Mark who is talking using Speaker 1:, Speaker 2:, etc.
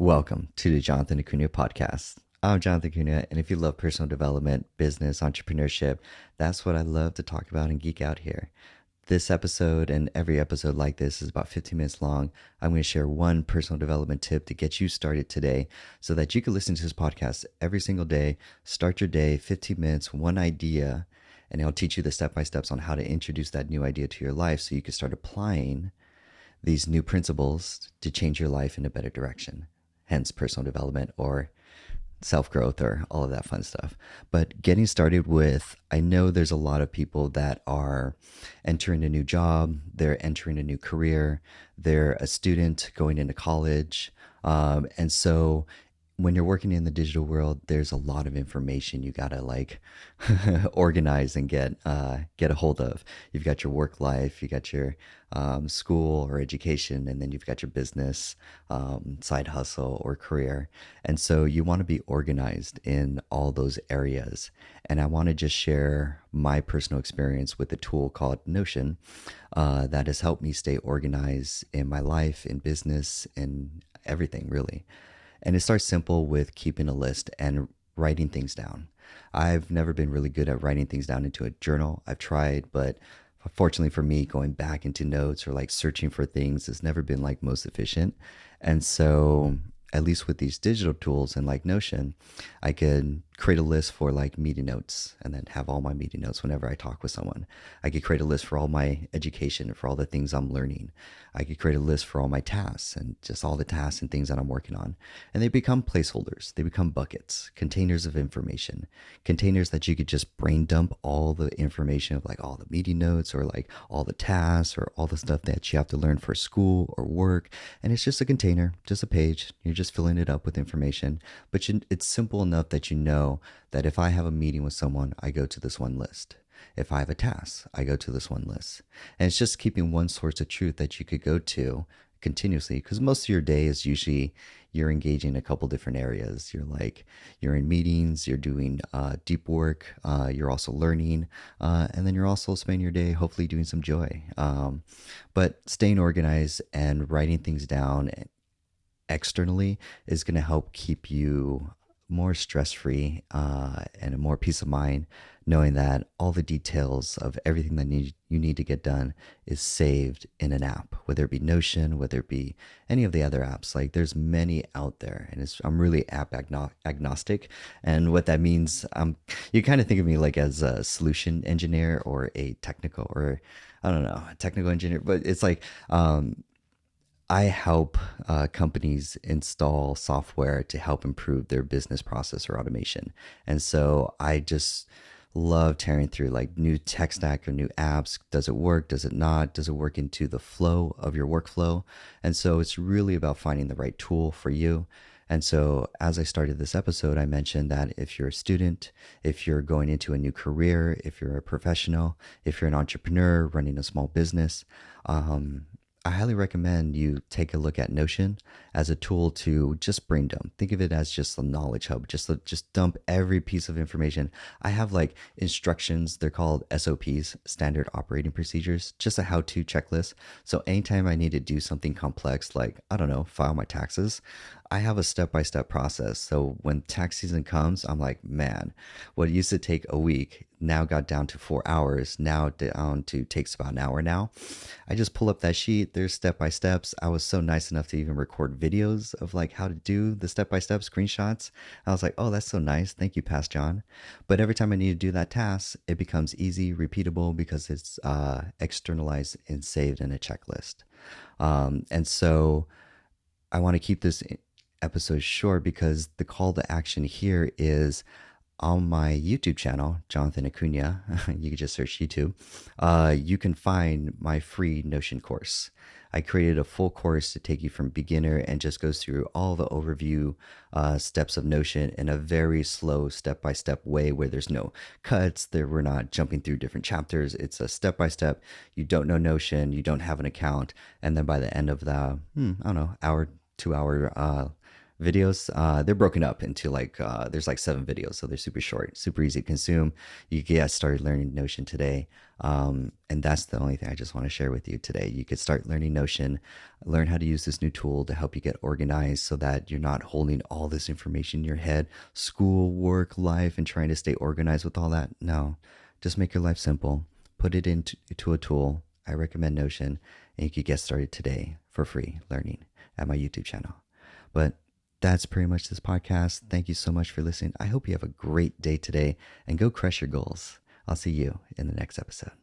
Speaker 1: Welcome to the Jonathan Acuna podcast. I'm Jonathan Acuna, and if you love personal development, business, entrepreneurship, that's what I love to talk about and geek out here. This episode and every episode like this is about 15 minutes long. I'm going to share one personal development tip to get you started today so that you can listen to this podcast every single day, start your day, 15 minutes, one idea, and it'll teach you the step-by-steps on how to introduce that new idea to your life so you can start applying these new principles to change your life in a better direction. Hence personal development or self-growth or all of that fun stuff. But getting started with, I know there's a lot of people that are entering a new job, they're entering a new career, they're a student going into college. And so when you're working in the digital world, there's a lot of information you gotta organize and get a hold of. You've got your work life, you got your school or education, and then you've got your business, side hustle or career. And so you want to be organized in all those areas. And I want to just share my personal experience with a tool called Notion that has helped me stay organized in my life, in business, in everything really. And it starts simple with keeping a list and writing things down. I've never been really good at writing things down into a journal. I've tried, but fortunately for me, going back into notes or like searching for things has never been like most efficient. And so, at least with these digital tools and like Notion, I could create a list for like meeting notes and then have all my meeting notes whenever I talk with someone. I could create a list for all my education, for all the things I'm learning. I could create a list for all my tasks and just all the tasks and things that I'm working on. And they become placeholders. They become buckets, containers of information, containers that you could just brain dump all the information of like all the meeting notes or like all the tasks or all the stuff that you have to learn for school or work. And it's just a container, just a page. You're just filling it up with information. But it's simple enough that you know that if I have a meeting with someone, I go to this one list. If I have a task, I go to this one list. And it's just keeping one source of truth that you could go to continuously, because most of your day is usually you're engaging in a couple different areas. You're in meetings, you're doing deep work, you're also learning, and then you're also spending your day hopefully doing some joy. But staying organized and writing things down externally is going to help keep you more stress-free and more peace of mind, knowing that all the details of everything that you need to get done is saved in an app, whether it be Notion, whether it be any of the other apps. Like there's many out there, and I'm really app agnostic. And what that means, you kind of think of me like as a solution engineer or a technical, or I don't know, a technical engineer, but it's like I help companies install software to help improve their business process or automation. And so I just love tearing through like new tech stack or new apps. Does it work? Does it not? Does it work into the flow of your workflow? And so it's really about finding the right tool for you. And so as I started this episode, I mentioned that if you're a student, if you're going into a new career, if you're a professional, if you're an entrepreneur running a small business, I highly recommend you take a look at Notion as a tool to just brain dump. Think of it as just a knowledge hub. Just dump every piece of information. I have like instructions. They're called SOPs, standard operating procedures, just a how-to checklist. So anytime I need to do something complex, like, I don't know, file my taxes, I have a step-by-step process. So when tax season comes, I'm like, man, what used to take a week now got down to 4 hours, now down to takes about an hour now. I just pull up that sheet. There's step-by-steps. I was so nice enough to even record videos of like how to do the step-by-step screenshots. I was like, oh, that's so nice. Thank you, Past John. But every time I need to do that task, it becomes easy, repeatable because it's externalized and saved in a checklist. And so I want to keep this episode short because the call to action here is on my YouTube channel, Jonathan Acuna. You can just search YouTube. You can find my free Notion course. I created a full course to take you from beginner and just goes through all the overview steps of Notion in a very slow step-by-step way where there's no cuts. We're not jumping through different chapters. It's a step-by-step. You don't know Notion, you don't have an account, and then by the end of the, I don't know, hour, 2 hour Videos, they're broken up into there's like 7 videos, so they're super short, super easy to consume. You can get started learning Notion today. And that's the only thing I just want to share with you today. You could start learning Notion, learn how to use this new tool to help you get organized so that you're not holding all this information in your head, school, work, life, and trying to stay organized with all that. No, just make your life simple. Put it into a tool. I recommend Notion, and you could get started today for free learning at my YouTube channel. But that's pretty much this podcast. Thank you so much for listening. I hope you have a great day today and go crush your goals. I'll see you in the next episode.